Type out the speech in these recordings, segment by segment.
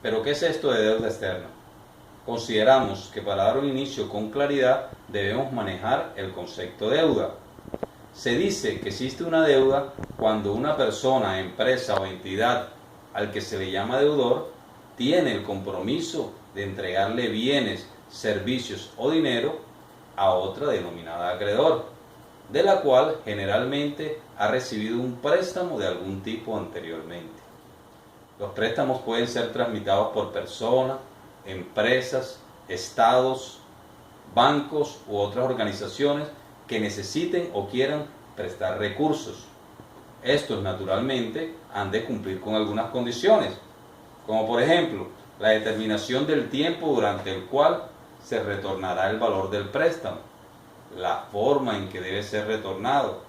Pero ¿qué es esto de deuda externa? Consideramos que para dar un inicio con claridad debemos manejar el concepto deuda. Se dice que existe una deuda cuando una persona, empresa o entidad al que se le llama deudor tiene el compromiso de entregarle bienes, servicios o dinero a otra denominada acreedor, de la cual generalmente ha recibido un préstamo de algún tipo anteriormente. Los préstamos pueden ser tramitados por personas, empresas, estados, bancos u otras organizaciones que necesiten o quieran prestar recursos. Estos naturalmente han de cumplir con algunas condiciones, como por ejemplo la determinación del tiempo durante el cual se retornará el valor del préstamo, la forma en que debe ser retornado,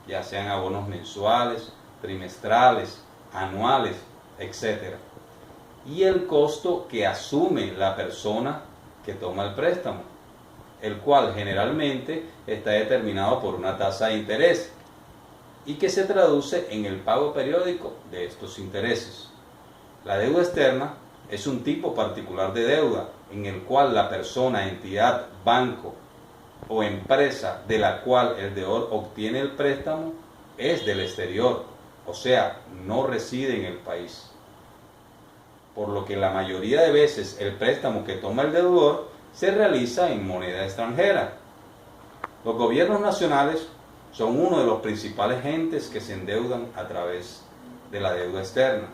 ya sean abonos mensuales, trimestrales, anuales, etc. Y el costo que asume la persona que toma el préstamo, el cual generalmente está determinado por una tasa de interés y que se traduce en el pago periódico de estos intereses. La deuda externa es un tipo particular de deuda en el cual la persona, entidad, banco o empresa de la cual el deudor obtiene el préstamo es del exterior, o sea, no reside en el país. Por lo que la mayoría de veces el préstamo que toma el deudor se realiza en moneda extranjera. Los gobiernos nacionales son uno de los principales entes que se endeudan a través de la deuda externa.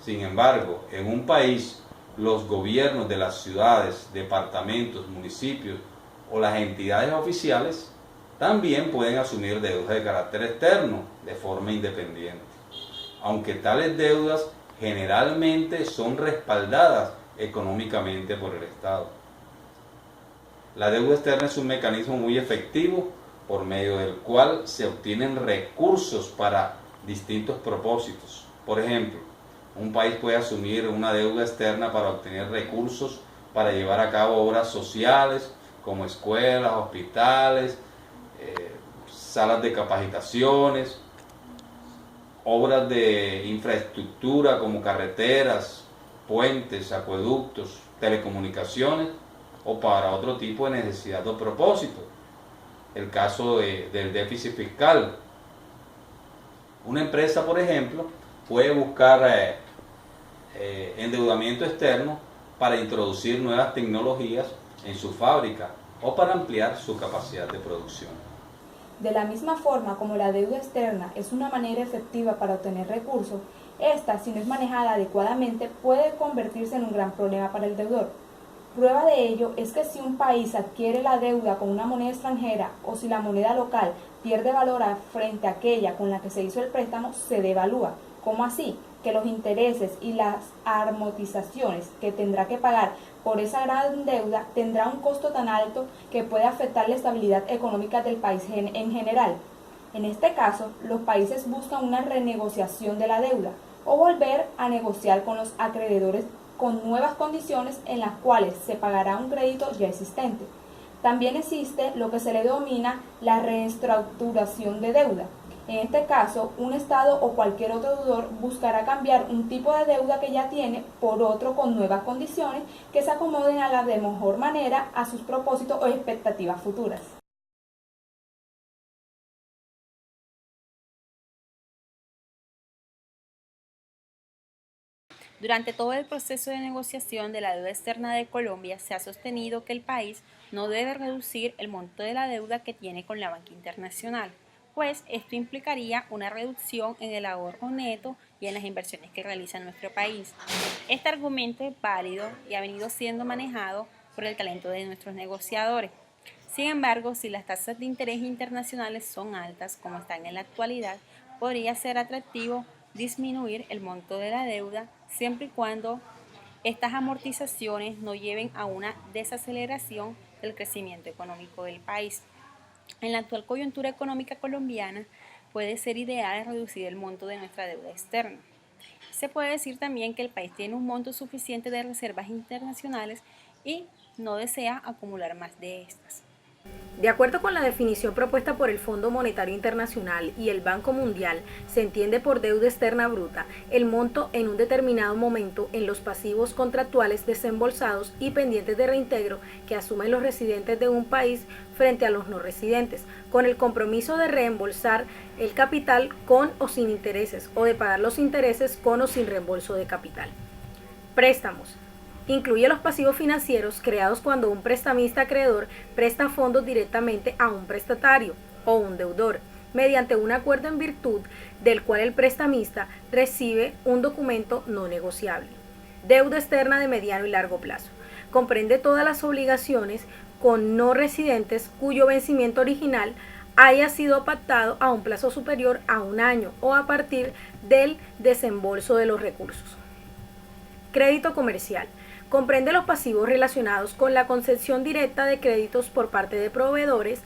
Sin embargo, en un país, los gobiernos de las ciudades, departamentos, municipios o las entidades oficiales también pueden asumir deudas de carácter externo de forma independiente, aunque tales deudas generalmente son respaldadas económicamente por el Estado. La deuda externa es un mecanismo muy efectivo por medio del cual se obtienen recursos para distintos propósitos. Por ejemplo, un país puede asumir una deuda externa para obtener recursos para llevar a cabo obras sociales como escuelas, hospitales, salas de capacitaciones, obras de infraestructura como carreteras, puentes, acueductos, telecomunicaciones o para otro tipo de necesidad o propósito. El caso del déficit fiscal. Una empresa, por ejemplo, puede buscar endeudamiento externo para introducir nuevas tecnologías en su fábrica o para ampliar su capacidad de producción. De la misma forma como la deuda externa es una manera efectiva para obtener recursos, esta, si no es manejada adecuadamente, puede convertirse en un gran problema para el deudor. Prueba de ello es que si un país adquiere la deuda con una moneda extranjera o si la moneda local pierde valor frente a aquella con la que se hizo el préstamo, se devalúa. ¿Cómo así? Que los intereses y las amortizaciones que tendrá que pagar por esa gran deuda tendrá un costo tan alto que puede afectar la estabilidad económica del país en general. En este caso, los países buscan una renegociación de la deuda o volver a negociar con los acreedores con nuevas condiciones en las cuales se pagará un crédito ya existente. También existe lo que se le denomina la reestructuración de deuda. En este caso, un Estado o cualquier otro deudor buscará cambiar un tipo de deuda que ya tiene por otro con nuevas condiciones que se acomoden a la de mejor manera a sus propósitos o expectativas futuras. Durante todo el proceso de negociación de la deuda externa de Colombia, se ha sostenido que el país no debe reducir el monto de la deuda que tiene con la banca internacional, pues esto implicaría una reducción en el ahorro neto y en las inversiones que realiza nuestro país. Este argumento es válido y ha venido siendo manejado por el talento de nuestros negociadores. Sin embargo, si las tasas de interés internacionales son altas, como están en la actualidad, podría ser atractivo disminuir el monto de la deuda siempre y cuando estas amortizaciones no lleven a una desaceleración del crecimiento económico del país. En la actual coyuntura económica colombiana puede ser ideal reducir el monto de nuestra deuda externa. Se puede decir también que el país tiene un monto suficiente de reservas internacionales y no desea acumular más de estas. De acuerdo con la definición propuesta por el Fondo Monetario Internacional y el Banco Mundial, se entiende por deuda externa bruta el monto en un determinado momento en los pasivos contractuales desembolsados y pendientes de reintegro que asumen los residentes de un país frente a los no residentes, con el compromiso de reembolsar el capital con o sin intereses, o de pagar los intereses con o sin reembolso de capital. Préstamos. Incluye los pasivos financieros creados cuando un prestamista acreedor presta fondos directamente a un prestatario o un deudor, mediante un acuerdo en virtud del cual el prestamista recibe un documento no negociable. Deuda externa de mediano y largo plazo. Comprende todas las obligaciones con no residentes cuyo vencimiento original haya sido pactado a un plazo superior a un año o a partir del desembolso de los recursos. Crédito comercial. Comprende los pasivos relacionados con la concesión directa de créditos por parte de proveedores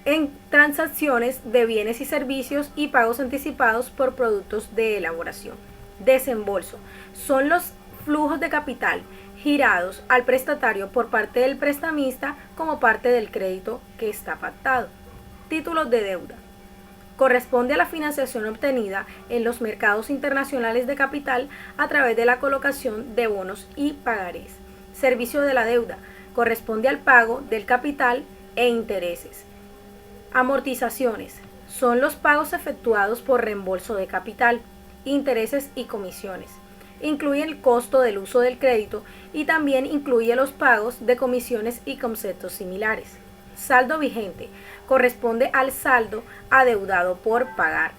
en transacciones de bienes y servicios y pagos anticipados por productos de elaboración. Desembolso. Son los flujos de capital girados al prestatario por parte del prestamista como parte del crédito que está pactado. Títulos de deuda. Corresponde a la financiación obtenida en los mercados internacionales de capital a través de la colocación de bonos y pagarés. Servicio de la deuda. Corresponde al pago del capital e intereses. Amortizaciones. Son los pagos efectuados por reembolso de capital, intereses y comisiones. Incluye el costo del uso del crédito y también incluye los pagos de comisiones y conceptos similares. Saldo vigente. Corresponde al saldo adeudado por pagar.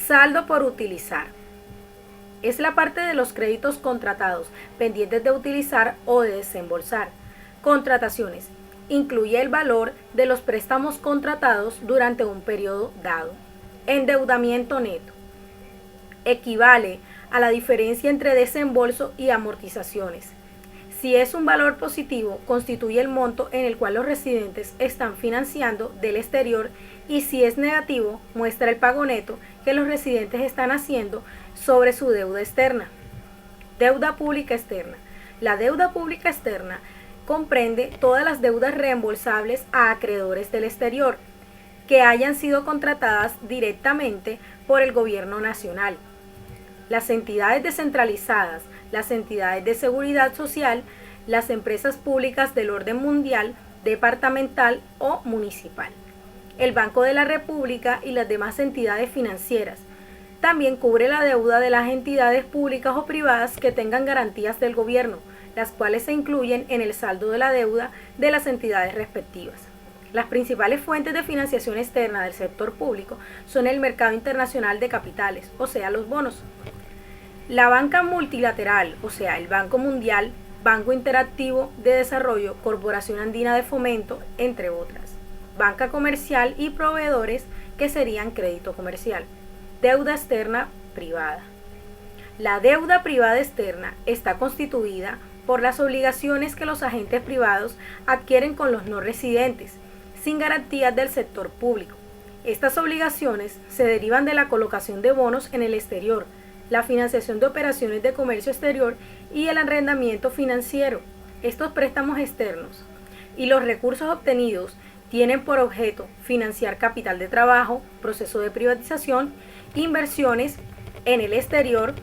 Saldo por utilizar. Es la parte de los créditos contratados, pendientes de utilizar o de desembolsar. Contrataciones. Incluye el valor de los préstamos contratados durante un periodo dado. Endeudamiento neto. Equivale a la diferencia entre desembolso y amortizaciones. Si es un valor positivo, constituye el monto en el cual los residentes están financiando del exterior, y si es negativo, muestra el pago neto que los residentes están haciendo sobre su deuda externa. Deuda pública externa. La deuda pública externa comprende todas las deudas reembolsables a acreedores del exterior que hayan sido contratadas directamente por el gobierno nacional, las entidades descentralizadas, las entidades de seguridad social, las empresas públicas del orden mundial, departamental o municipal, el Banco de la República y las demás entidades financieras. También cubre la deuda de las entidades públicas o privadas que tengan garantías del gobierno, las cuales se incluyen en el saldo de la deuda de las entidades respectivas. Las principales fuentes de financiación externa del sector público son el mercado internacional de capitales, o sea, los bonos, la banca multilateral, o sea, el Banco Mundial, Banco Interactivo de Desarrollo, Corporación Andina de Fomento, entre otras. Banca comercial y proveedores, que serían crédito comercial. Deuda externa privada. La deuda privada externa está constituida por las obligaciones que los agentes privados adquieren con los no residentes, sin garantías del sector público. Estas obligaciones se derivan de la colocación de bonos en el exterior, la financiación de operaciones de comercio exterior y el arrendamiento financiero. Estos préstamos externos y los recursos obtenidos tienen por objeto financiar capital de trabajo, proceso de privatización, inversiones en el exterior,